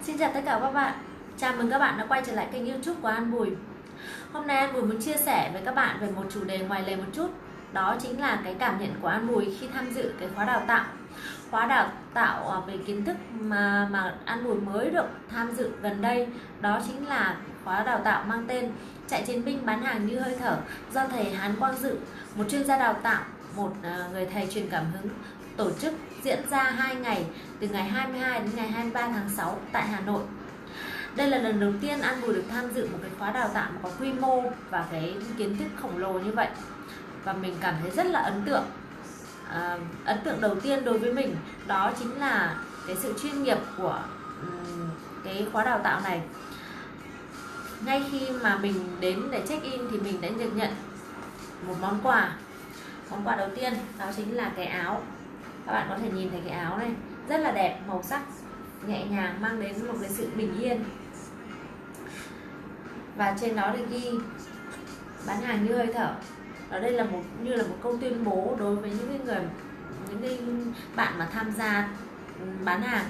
Xin chào tất cả các bạn. Chào mừng các bạn đã quay trở lại kênh YouTube của An Bùi. Hôm nay An Bùi muốn chia sẻ với các bạn về một chủ đề ngoài lề một chút. Đó chính là cái cảm nhận của An Bùi khi tham dự cái khóa đào tạo. Khóa đào tạo về kiến thức mà An Bùi mới được tham dự gần đây. Đó chính là khóa đào tạo mang tên Chạy chiến binh bán hàng như hơi thở do thầy Hán Quang Dự, một chuyên gia đào tạo, một người thầy truyền cảm hứng, tổ chức diễn ra 2 ngày từ ngày 22 đến ngày 23 tháng 6 tại Hà Nội. Đây là lần đầu tiên An Bùi được tham dự một cái khóa đào tạo mà có quy mô và cái kiến thức khổng lồ như vậy. Và mình cảm thấy rất là ấn tượng. Ấn tượng đầu tiên đối với mình đó chính là cái sự chuyên nghiệp của cái khóa đào tạo này. Ngay khi mà mình đến để check in thì mình đã được nhận một món quà. Món quà đầu tiên đó chính là cái áo. Các bạn có thể nhìn thấy cái áo này rất là đẹp, màu sắc nhẹ nhàng, mang đến một cái sự bình yên. Và trên đó thì ghi bán hàng như hơi thở. Ở đây là như là một câu tuyên bố đối với những cái bạn mà tham gia bán hàng.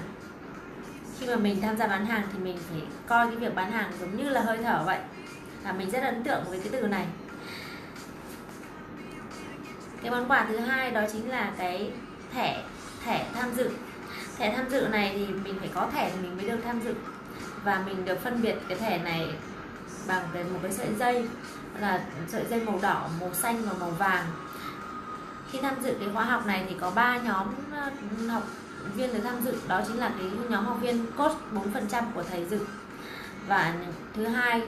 Khi mà mình tham gia bán hàng thì mình phải coi cái việc bán hàng giống như là hơi thở vậy. Và mình rất ấn tượng với cái từ này. Cái món quà thứ hai đó chính là cái thẻ tham dự. Thẻ tham dự này thì mình phải có thẻ thì mình mới được tham dự. Và mình được phân biệt cái thẻ này bằng một cái sợi dây, là sợi dây màu đỏ, màu xanh và màu vàng. Khi tham dự cái khóa học này thì có 3 nhóm học viên được tham dự. Đó chính là cái nhóm học viên coach 4% của thầy Dự. Và thứ hai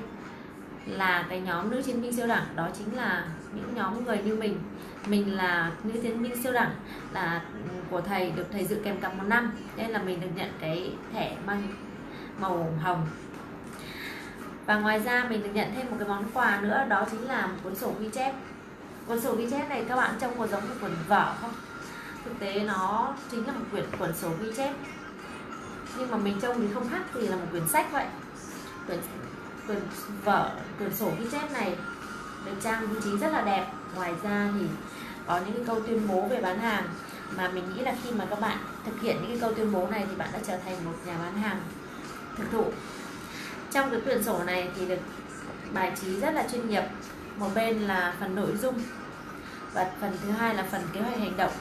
là cái nhóm nữ chiến binh siêu đẳng. Đó chính là những nhóm người như mình. Mình là nữ chiến binh siêu đẳng, là của thầy, được thầy Dự kèm cặp 1 năm. Nên là mình được nhận cái thẻ mang màu hồng. Và ngoài ra mình được nhận thêm một cái món quà nữa, đó chính là một cuốn sổ ghi chép. Cuốn sổ ghi chép này các bạn trông có giống một cuốn vở không? Thực tế nó chính là một cuốn sổ ghi chép, nhưng mà mình trông thì không khác gì là một quyển sách vậy. Cuốn sổ ghi chép này được trang trí rất là đẹp. Ngoài ra thì có những cái câu tuyên bố về bán hàng mà mình nghĩ là khi mà các bạn thực hiện những cái câu tuyên bố này thì bạn đã trở thành một nhà bán hàng thực thụ. Trong cái quyển sổ này thì được bài trí rất là chuyên nghiệp. Một bên là phần nội dung và phần thứ hai là phần kế hoạch hành động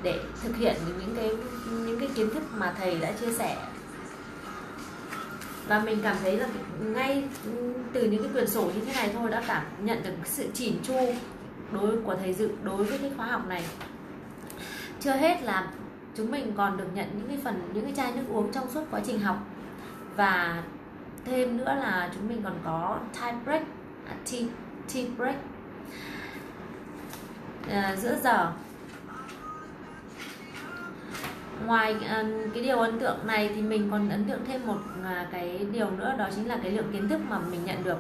để thực hiện những cái kiến thức mà thầy đã chia sẻ. Và mình cảm thấy là ngay từ những cái quyển sổ như thế này thôi đã cảm nhận được sự chỉn chu của thầy Dự đối với cái khóa học này. Chưa hết là chúng mình còn được nhận những cái chai nước uống trong suốt quá trình học. Và thêm nữa là chúng mình còn có tea break giữa giờ. Ngoài cái điều ấn tượng này thì mình còn ấn tượng thêm một cái điều nữa, đó chính là cái lượng kiến thức mà mình nhận được.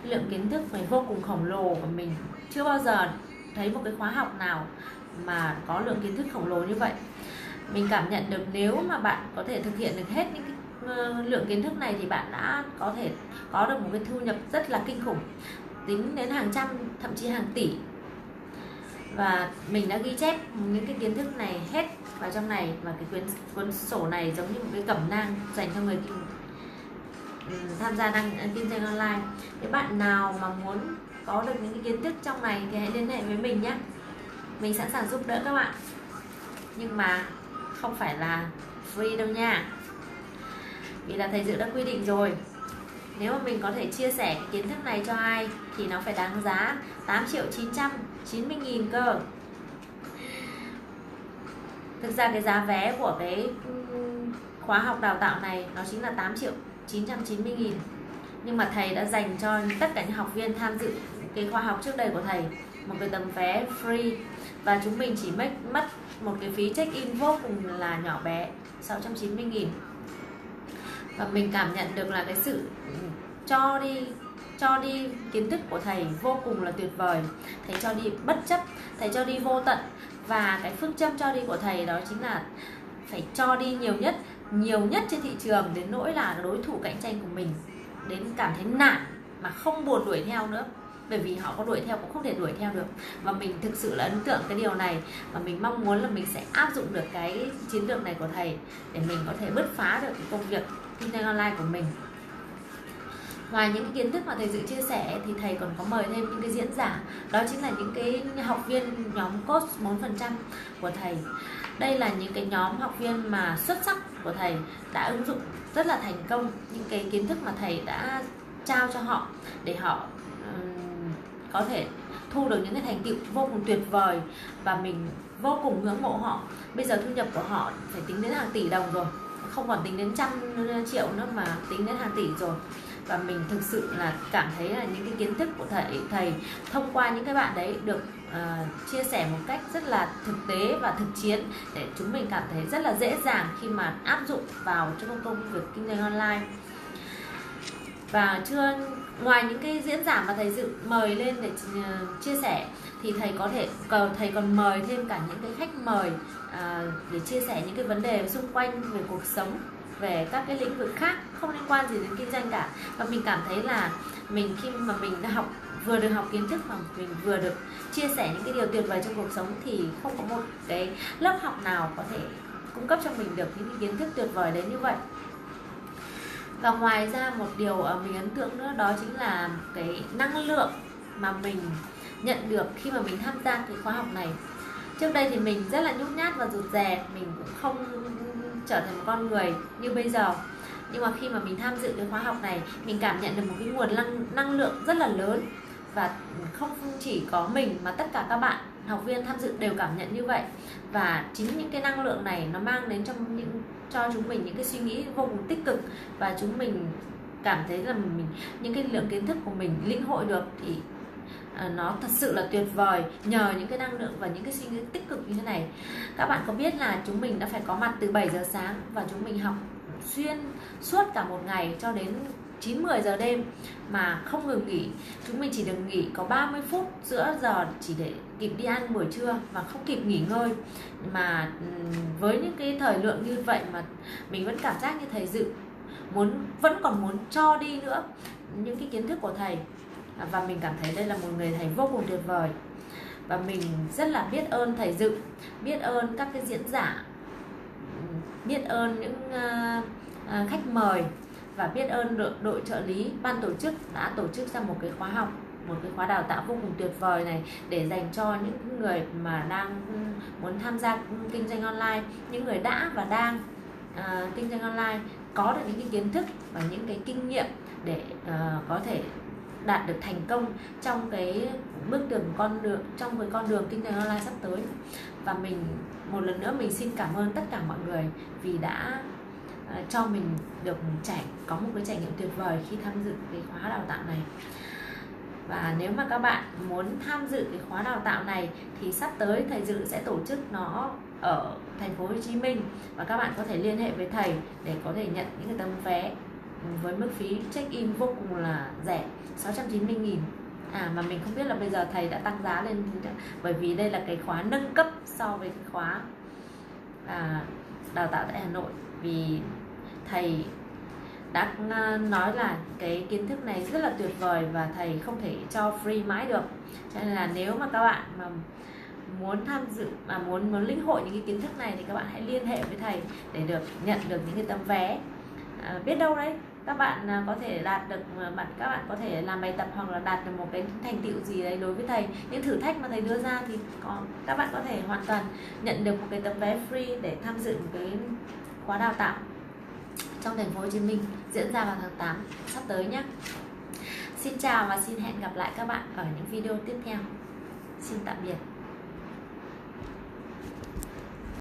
Cái lượng kiến thức phải vô cùng khổng lồ, và mình chưa bao giờ thấy một cái khóa học nào mà có lượng kiến thức khổng lồ như vậy. Mình cảm nhận được nếu mà bạn có thể thực hiện được hết những cái lượng kiến thức này thì bạn đã có thể có được một cái thu nhập rất là kinh khủng, tính đến hàng trăm, thậm chí hàng tỷ. Và mình đã ghi chép những cái kiến thức này hết vào trong này. Và cái cuốn sổ này giống như một cái cẩm nang dành cho người tham gia kinh doanh online. Nếu bạn nào mà muốn có được những cái kiến thức trong này thì hãy liên hệ với mình nhé. Mình sẵn sàng giúp đỡ các bạn, nhưng mà không phải là free đâu nha. Vì là thầy Dự đã quy định rồi, nếu mà mình có thể chia sẻ cái kiến thức này cho ai thì nó phải đáng giá 8.990.000 cơ. Thực ra cái giá vé của cái khóa học đào tạo này nó chính là 8.990.000. Nhưng mà thầy đã dành cho tất cả những học viên tham dự cái khóa học trước đây của thầy một cái tấm vé free. Và chúng mình chỉ mất một cái phí check-in vô cùng là nhỏ bé, 690.000. Và mình cảm nhận được là cái sự cho đi kiến thức của thầy vô cùng là tuyệt vời. Thầy cho đi bất chấp, thầy cho đi vô tận. Và cái phương châm cho đi của thầy đó chính là phải cho đi nhiều nhất trên thị trường, đến nỗi là đối thủ cạnh tranh của mình đến cảm thấy nản mà không buồn đuổi theo nữa. bởi vì họ có đuổi theo cũng không thể đuổi theo được. Và mình thực sự là ấn tượng cái điều này, và mình mong muốn là mình sẽ áp dụng được cái chiến lược này của thầy để mình có thể bứt phá được cái công việc kinh doanh online của mình. Ngoài những cái kiến thức mà thầy Dự chia sẻ thì thầy còn có mời thêm những cái diễn giả, đó chính là những cái học viên nhóm coach 4% của thầy. Đây là những cái nhóm học viên mà xuất sắc của thầy, đã ứng dụng rất là thành công những cái kiến thức mà thầy đã trao cho họ, để họ có thể thu được những cái thành tựu vô cùng tuyệt vời, và mình vô cùng ngưỡng mộ họ. Bây giờ thu nhập của họ phải tính đến hàng tỷ đồng rồi, không còn tính đến trăm triệu nữa mà tính đến hàng tỷ rồi. Và mình thực sự là cảm thấy là những cái kiến thức của thầy thông qua những cái bạn đấy được chia sẻ một cách rất là thực tế và thực chiến, để chúng mình cảm thấy rất là dễ dàng khi mà áp dụng vào trong công việc kinh doanh online. Và ngoài những cái diễn giả mà thầy Dự mời lên để chia sẻ thì thầy còn mời thêm cả những cái khách mời để chia sẻ những cái vấn đề xung quanh về cuộc sống, về các cái lĩnh vực khác không liên quan gì đến kinh doanh cả. Và mình cảm thấy là khi mà mình đã vừa được học kiến thức mà mình vừa được chia sẻ những cái điều tuyệt vời trong cuộc sống, thì không có một cái lớp học nào có thể cung cấp cho mình được những cái kiến thức tuyệt vời đến như vậy. Và ngoài ra một điều mình ấn tượng nữa, đó chính là cái năng lượng mà mình nhận được khi mà mình tham gia cái khóa học này. Trước đây thì mình rất là nhút nhát và rụt rè, mình cũng không trở thành một con người như bây giờ. Nhưng mà khi mà mình tham dự cái khóa học này, mình cảm nhận được một cái nguồn năng lượng rất là lớn. Và không chỉ có mình mà tất cả các bạn học viên tham dự đều cảm nhận như vậy. Và chính những cái năng lượng này nó mang đến cho chúng mình những cái suy nghĩ vô cùng tích cực, và chúng mình cảm thấy là những cái lượng kiến thức của mình lĩnh hội được thì nó thật sự là tuyệt vời, nhờ những cái năng lượng và những cái suy nghĩ tích cực như thế này. Các bạn có biết là chúng mình đã phải có mặt từ 7 giờ sáng và chúng mình học xuyên suốt cả một ngày cho đến 9-10 giờ đêm mà không ngừng nghỉ. Chúng mình chỉ được nghỉ có 30 phút giữa giờ chỉ để kịp đi ăn buổi trưa và không kịp nghỉ ngơi. Mà với những cái thời lượng như vậy mà mình vẫn cảm giác như thầy Dự vẫn còn muốn cho đi nữa những cái kiến thức của thầy. Và mình cảm thấy đây là một người thầy vô cùng tuyệt vời. Và mình rất là biết ơn thầy Dự, biết ơn các cái diễn giả, biết ơn những khách mời, và biết ơn đội trợ lý, ban tổ chức đã tổ chức ra một cái khóa học, một cái khóa đào tạo vô cùng tuyệt vời này, để dành cho những người mà đang muốn tham gia kinh doanh online, những người đã và đang kinh doanh online, có được những cái kiến thức và những cái kinh nghiệm để có thể đạt được thành công trong cái trong cái con đường kinh doanh online sắp tới. Và mình một lần nữa mình xin cảm ơn tất cả mọi người vì đã cho mình được có một cái trải nghiệm tuyệt vời khi tham dự cái khóa đào tạo này. Và nếu mà các bạn muốn tham dự cái khóa đào tạo này thì sắp tới thầy Dự sẽ tổ chức nó ở thành phố Hồ Chí Minh, và các bạn có thể liên hệ với thầy để có thể nhận những cái tấm vé với mức phí check-in vô cùng là rẻ, 690.000. Mà mình không biết là bây giờ thầy đã tăng giá lên, bởi vì đây là cái khóa nâng cấp so với cái khóa đào tạo tại Hà Nội. Vì thầy đã nói là cái kiến thức này rất là tuyệt vời và thầy không thể cho free mãi được. Cho nên là nếu mà các bạn mà muốn tham dự mà muốn lĩnh hội những cái kiến thức này thì các bạn hãy liên hệ với thầy để nhận được những cái tấm vé. Biết đâu đấy các bạn có thể đạt được, các bạn có thể làm bài tập hoặc là đạt được một cái thành tựu gì đấy đối với thầy. Những thử thách mà thầy đưa ra thì các bạn có thể hoàn toàn nhận được một cái tấm vé free để tham dự một cái khóa đào tạo trong thành phố Hồ Chí Minh diễn ra vào tháng 8 sắp tới nhé. Xin chào và xin hẹn gặp lại các bạn ở những video tiếp theo. Xin tạm biệt.